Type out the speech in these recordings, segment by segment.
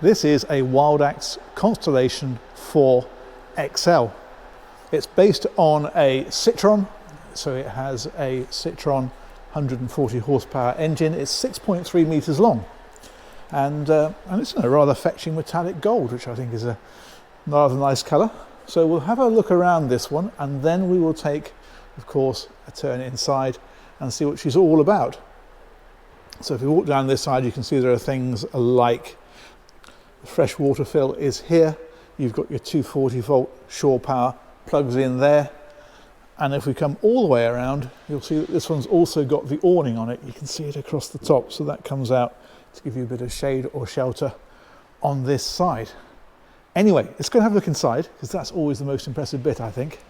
This is a WildAx Constellation 4 XL. It's based on a Citroen, so it has a Citroen 140 horsepower engine. It's 6.3 meters long, and it's in a rather fetching metallic gold, which I think is a rather nice color. So we'll have a look around this one, and then we will take, of course, a turn inside and see what she's all about. So if you walk down this side, you can see there are things like the fresh water fill is here. You've got your 240 volt shore power plugs in there. And if we come all the way around, you'll see that this one's also got the awning on it. You can see it across the top, so that comes out to give you a bit of shade or shelter on this side. Anyway, let's go and have a look inside, because that's always the most impressive bit, I think.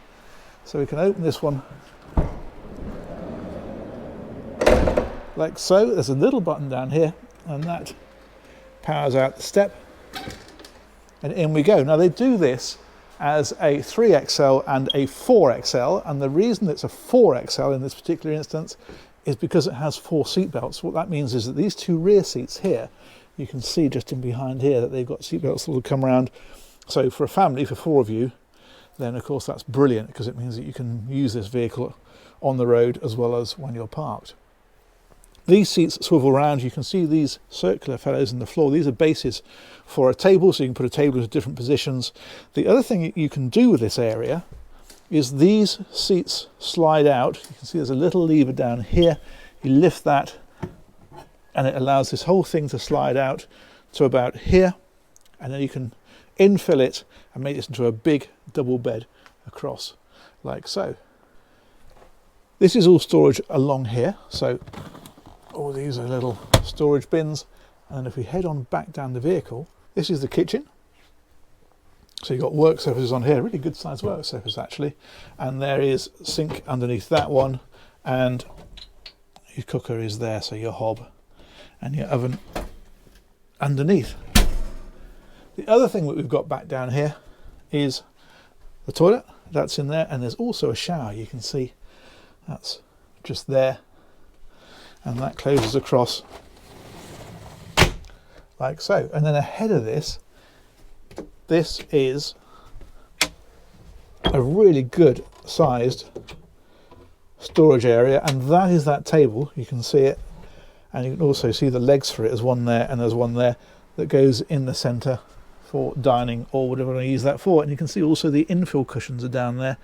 So we can open this one like so. There's a little button down here, and that powers out the step, and in we go. Now they do this as a 3XL and a 4XL, and the reason it's a 4XL in this particular instance is because it has 4 seat belts. What that means is that these 2 rear seats here, you can see just in behind here that they've got seat belts that will come around. So for a family, for 4 of you, then of course that's brilliant, because it means that you can use this vehicle on the road as well as when you're parked. These seats swivel around. You can see these circular fellows in the floor. These are bases for a table, so you can put a table into different positions. The other thing you can do with this area is these seats slide out. You can see there's a little lever down here. You lift that, and it allows this whole thing to slide out to about here, and then you can infill it and make this into a big double bed across like so. This is all storage along here, so all these are little storage bins. And if we head on back down the vehicle, this is the kitchen. So you've got work surfaces on here, really good sized work surface actually. And there is sink underneath that one, and your cooker is there, so your hob and your oven underneath. The other thing that we've got back down here is the toilet. That's in there, and there's also a shower. You can see that's just there, and that closes across like so. And then ahead of this, this is a really good sized storage area, and that is that table. You can see it, and you can also see the legs for it. There's one there, and there's one there that goes in the center for dining or whatever I use that for. And you can see also the infill cushions are down there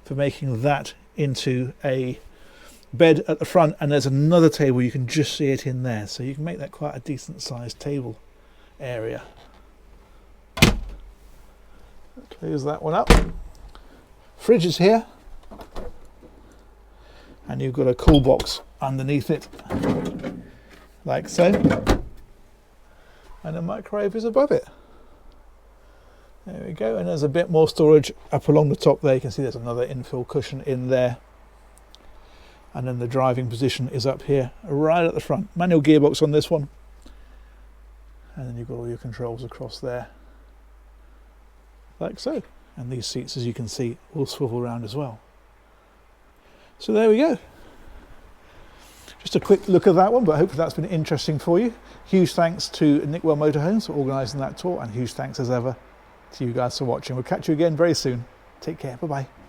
for making that into a bed at the front, and there's another table. You can just see it in there, so you can make that quite a decent sized table area. Close that one up. Fridge is here, and you've got a cool box underneath it like so, and a microwave is above it. There we go. And there's a bit more storage up along the top there. You can see there's another infill cushion in there. And then the driving position is up here, right at the front. Manual gearbox on this one. And then you've got all your controls across there, like so. And these seats, as you can see, will swivel around as well. So there we go. Just a quick look at that one, but hopefully that's been interesting for you. Huge thanks to Nickwell Motorhomes for organising that tour, and huge thanks as ever to you guys for watching. We'll catch you again very soon. Take care. Bye-bye.